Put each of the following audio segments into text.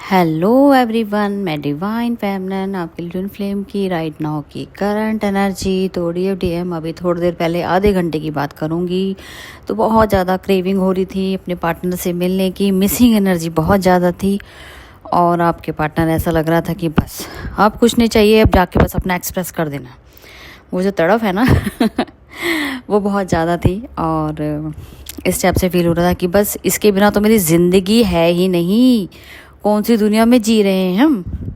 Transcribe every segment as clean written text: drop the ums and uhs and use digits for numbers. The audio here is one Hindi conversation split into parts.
हेलो एवरीवन, मैं डिवाइन फेमनन आपके लिटिल फ्लेम की राइट नाउ की करंट एनर्जी तो डीएम अभी थोड़ी देर पहले आधे घंटे की बात करूँगी। तो बहुत ज़्यादा क्रेविंग हो रही थी अपने पार्टनर से मिलने की, मिसिंग एनर्जी बहुत ज़्यादा थी और आपके पार्टनर ऐसा लग रहा था कि बस अब कुछ नहीं चाहिए, अब जाके बस अपना एक्सप्रेस कर देना। वो जो तड़प है ना वो बहुत ज़्यादा थी और इस टाइप से फील हो रहा था कि बस इसके बिना तो मेरी ज़िंदगी है ही नहीं, कौन सी दुनिया में जी रहे हैं हम।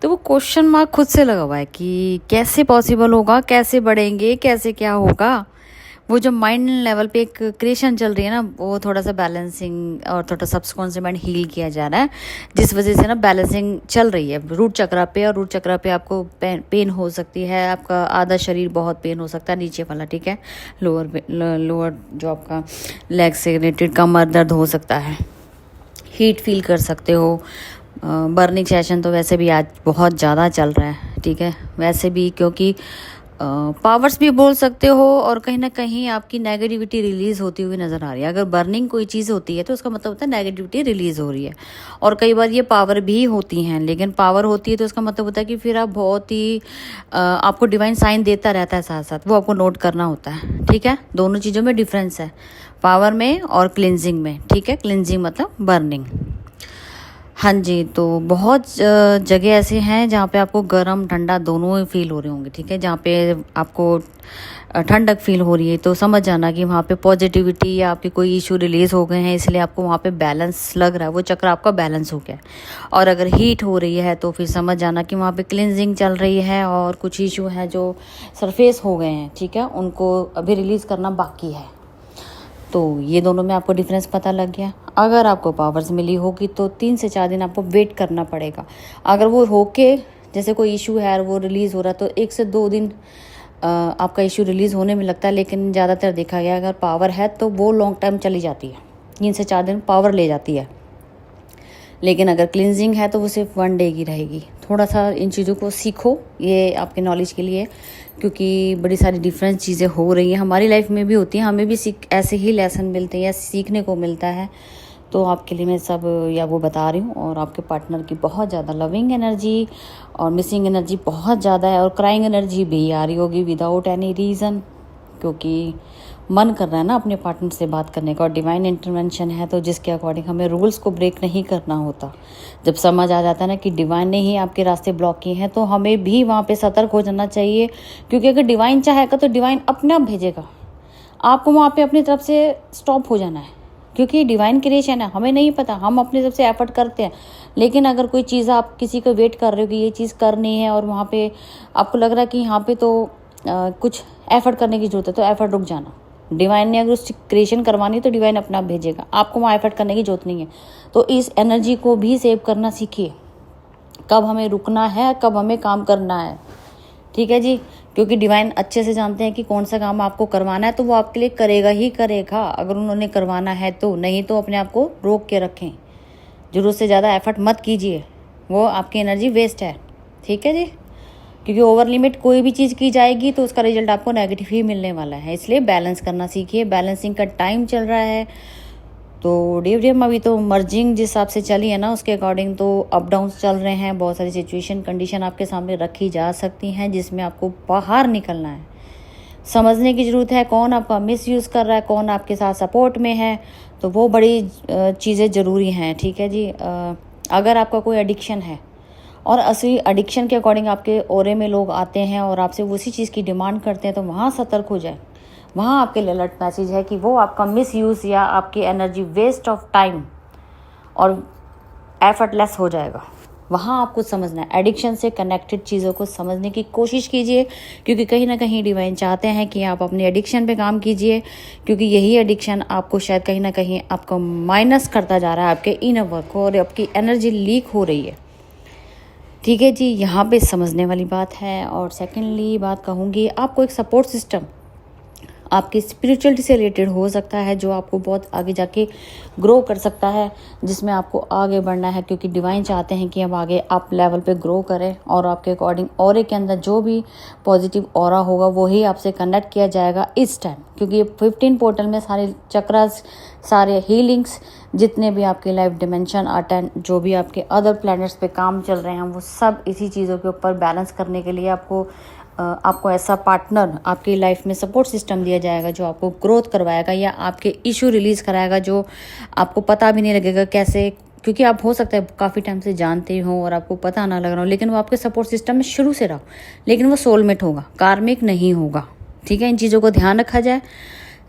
तो वो क्वेश्चन मार्क खुद से लगा हुआ है कि कैसे पॉसिबल होगा, कैसे बढ़ेंगे, कैसे क्या होगा। वो जो माइंड लेवल पे एक क्रिएशन चल रही है ना, वो थोड़ा सा बैलेंसिंग और थोड़ा सबकॉन्शियस माइंड हील किया जा रहा है, जिस वजह से ना बैलेंसिंग चल रही है रूट चक्रा पे। और रूट चक्रा पे आपको पेन हो सकती है, आपका आधा शरीर बहुत पेन हो सकता है, नीचे वाला, ठीक है, लोअर जो आपका लेग से रिलेटेड कमर दर्द हो सकता है, हीट फील कर सकते हो। बर्निंग सेशन तो वैसे भी आज बहुत ज़्यादा चल रहा है, ठीक है, वैसे भी, क्योंकि पावर्स भी बोल सकते हो और कहीं ना कहीं आपकी नेगेटिविटी रिलीज़ होती हुई नज़र आ रही है। अगर बर्निंग कोई चीज़ होती है तो उसका मतलब होता है नेगेटिविटी रिलीज़ हो रही है। और कई बार ये पावर भी होती हैं, लेकिन पावर होती है तो उसका मतलब होता है कि फिर आप बहुत ही आपको डिवाइन साइन देता रहता है साथ साथ, वो आपको नोट करना होता है, ठीक है। दोनों चीज़ों में डिफरेंस है, पावर में और क्लिनजिंग में, ठीक है। क्लिनजिंग मतलब बर्निंग। हाँ जी, तो बहुत जगह ऐसे हैं जहाँ पे आपको गर्म ठंडा दोनों फील हो रहे होंगे, ठीक है। जहाँ पे आपको ठंडक फील हो रही है तो समझ जाना कि वहाँ पे पॉजिटिविटी या आपके कोई इशू रिलीज़ हो गए हैं, इसलिए आपको वहाँ पे बैलेंस लग रहा है, वो चक्र आपका बैलेंस हो गया है। और अगर हीट हो रही है तो फिर समझ जाना कि वहाँ पे क्लिनजिंग चल रही है और कुछ इशू हैं जो सरफेस हो गए हैं, ठीक है, उनको अभी रिलीज़ करना बाकी है। तो ये दोनों में आपको डिफरेंस पता लग गया। अगर आपको पावर्स मिली होगी तो 3 से 4 दिन आपको वेट करना पड़ेगा। अगर वो होके जैसे कोई इशू है और वो रिलीज़ हो रहा है तो 1 से 2 दिन आपका इशू रिलीज़ होने में लगता है, लेकिन ज़्यादातर देखा गया अगर पावर है तो वो लॉन्ग टाइम चली जाती है, 3 से 4 दिन पावर ले जाती है। लेकिन अगर क्लिनजिंग है तो वो सिर्फ 1 डे की रहेगी। थोड़ा सा इन चीज़ों को सीखो, ये आपके नॉलेज के लिए, क्योंकि बड़ी सारी डिफरेंट चीज़ें हो रही हैं, हमारी लाइफ में भी होती हैं, हमें भी ऐसे ही लेसन मिलते हैं या सीखने को मिलता है। तो आपके लिए मैं सब या वो बता रही हूँ। और आपके पार्टनर की बहुत ज़्यादा लविंग एनर्जी और मिसिंग एनर्जी बहुत ज़्यादा है, और क्राइंग एनर्जी भी आ रही होगी विदाउट एनी रीज़न, क्योंकि मन कर रहा है ना अपने पार्टनर से बात करने का। और डिवाइन इंटरवेंशन है तो जिसके अकॉर्डिंग हमें रूल्स को ब्रेक नहीं करना होता। जब समझ आ जाता है ना कि डिवाइन ने ही आपके रास्ते ब्लॉक किए हैं तो हमें भी वहाँ पे सतर्क हो जाना चाहिए, क्योंकि अगर डिवाइन चाहेगा तो डिवाइन अपने आप भेजेगा, आपको वहाँ पे अपनी तरफ से स्टॉप हो जाना है, क्योंकि डिवाइन क्रिएशन है, हमें नहीं पता, हम अपनी तरफ से एफर्ट करते हैं। लेकिन अगर कोई चीज़ आप किसी को वेट कर रहे हो कि ये चीज़ करनी है और वहाँ पे आपको लग रहा है कि यहाँ पे तो कुछ एफर्ट करने की जरूरत है, तो एफर्ट रुक जाना। डिवाइन ने अगर उसकी क्रिएशन करवानी है तो डिवाइन अपना भेजेगा, आपको वहाँ एफर्ट करने की जरूरत नहीं है। तो इस एनर्जी को भी सेव करना सीखिए, कब हमें रुकना है, कब हमें काम करना है, ठीक है जी। क्योंकि डिवाइन अच्छे से जानते हैं कि कौन सा काम आपको करवाना है, तो वो आपके लिए करेगा ही करेगा अगर उन्होंने करवाना है तो। नहीं तो अपने आप को रोक के रखें, ज़रूरत से ज़्यादा एफर्ट मत कीजिए, वो आपकी एनर्जी वेस्ट है, ठीक है जी। क्योंकि ओवर लिमिट कोई भी चीज़ की जाएगी तो उसका रिजल्ट आपको नेगेटिव ही मिलने वाला है, इसलिए बैलेंस करना सीखिए। बैलेंसिंग का टाइम चल रहा है तो डिव अभी तो मर्जिंग जिस हिसाब से चली है ना, उसके अकॉर्डिंग तो अप डाउन्स चल रहे हैं। बहुत सारी सिचुएशन कंडीशन आपके सामने रखी जा सकती हैं जिसमें आपको बाहर निकलना है। समझने की ज़रूरत है कौन आपका मिसयूज़ कर रहा है, कौन आपके साथ सपोर्ट में है, तो वो बड़ी चीज़ें ज़रूरी हैं, ठीक है जी। अगर आपका कोई एडिक्शन है और असली एडिक्शन के अकॉर्डिंग आपके ओरे में लोग आते हैं और आपसे उसी चीज़ की डिमांड करते हैं, तो वहाँ सतर्क हो जाए। वहाँ आपके लिए अलर्ट मैसेज है कि वो आपका मिसयूज़ या आपकी एनर्जी वेस्ट ऑफ टाइम और एफर्टलेस हो जाएगा। वहाँ आपको समझना है, एडिक्शन से कनेक्टेड चीज़ों को समझने की कोशिश कीजिए, क्योंकि कहीं ना कहीं डिवाइन चाहते हैं कि आप अपने एडिक्शन पे काम कीजिए, क्योंकि यही एडिक्शन आपको शायद कहीं ना कहीं आपको माइनस करता जा रहा है, आपके इनर वर्क को, और आपकी एनर्जी लीक हो रही है, ठीक है जी। यहाँ पे समझने वाली बात है। और सेकेंडली बात कहूँगी, आपको एक सपोर्ट सिस्टम आपकी स्पिरिचुअलिटी से रिलेटेड हो सकता है, जो आपको बहुत आगे जाके ग्रो कर सकता है, जिसमें आपको आगे बढ़ना है, क्योंकि डिवाइन चाहते हैं कि अब आगे आप लेवल पे ग्रो करें और आपके अकॉर्डिंग ऑरे के अंदर जो भी पॉजिटिव ऑरा होगा वही आपसे कनेक्ट किया जाएगा इस टाइम, क्योंकि ये 15 पोर्टल में सारे चक्रास, सारे हीलिंग्स, जितने भी आपके लाइफ डिमेंशन आर्ट, जो भी आपके अदर प्लैनेट्स पे काम चल रहे हैं, वो सब इसी चीज़ों के ऊपर बैलेंस करने के लिए आपको ऐसा पार्टनर आपकी लाइफ में सपोर्ट सिस्टम दिया जाएगा जो आपको ग्रोथ करवाएगा या आपके इशू रिलीज़ कराएगा, जो आपको पता भी नहीं लगेगा कैसे, क्योंकि आप हो सकता है काफ़ी टाइम से जानते हो और आपको पता ना लग रहा हो, लेकिन वो आपके सपोर्ट सिस्टम में शुरू से रहो, लेकिन वो सोलमेट होगा, कार्मिक नहीं होगा। ठीक है, इन चीज़ों को ध्यान रखा जाए।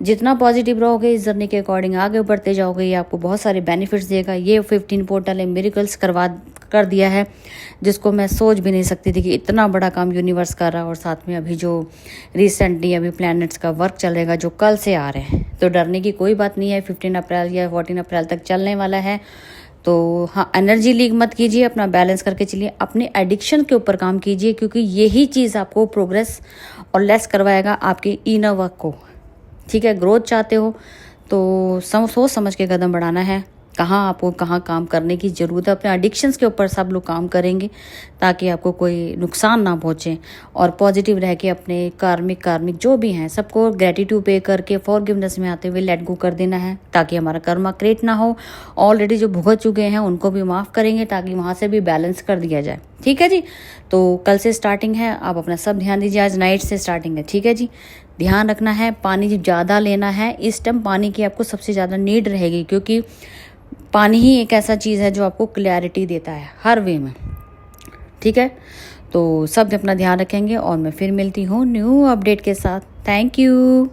जितना पॉजिटिव रहोगे इस जर्नी के अकॉर्डिंग आगे बढ़ते जाओगे, ये आपको बहुत सारे बेनिफिट्स देगा। ये 15 पोर्टल ने मिरेकल्स कर दिया है, जिसको मैं सोच भी नहीं सकती थी कि इतना बड़ा काम यूनिवर्स कर रहा है। और साथ में अभी जो रिसेंटली अभी प्लैनेट्स का वर्क चलेगा जो कल से आ रहे हैं, तो डरने की कोई बात नहीं है। 15 अप्रैल या 14 अप्रैल तक चलने वाला है। तो हाँ, एनर्जी लीक मत कीजिए, अपना बैलेंस करके चलिए, अपने एडिक्शन के ऊपर काम कीजिए, क्योंकि यही चीज़ आपको प्रोग्रेस और लेस करवाएगा आपके इनर वर्क को। ठीक है, ग्रोथ चाहते हो तो सोच समझ के कदम बढ़ाना है, कहाँ काम करने की ज़रूरत है। अपने एडिक्शंस के ऊपर सब लोग काम करेंगे ताकि आपको कोई नुकसान ना पहुँचे, और पॉजिटिव रह के अपने कार्मिक जो भी हैं सबको ग्रेटिट्यूड पे करके फॉरगिवनेस में आते हुए लेट गो कर देना है, ताकि हमारा कर्मा क्रिएट ना हो। ऑलरेडी जो भुगत चुके हैं उनको भी माफ़ करेंगे ताकि वहाँ से भी बैलेंस कर दिया जाए। ठीक है जी, तो कल से स्टार्टिंग है, आप अपना सब ध्यान दीजिए। आज नाइट से स्टार्टिंग है। ठीक है जी, ध्यान रखना है, पानी ज़्यादा लेना है। इस टाइम पानी की आपको सबसे ज़्यादा नीड रहेगी, क्योंकि पानी ही एक ऐसा चीज़ है जो आपको क्लैरिटी देता है हर वे में। ठीक है, तो सब अपना ध्यान रखेंगे और मैं फिर मिलती हूँ न्यू अपडेट के साथ। Thank you.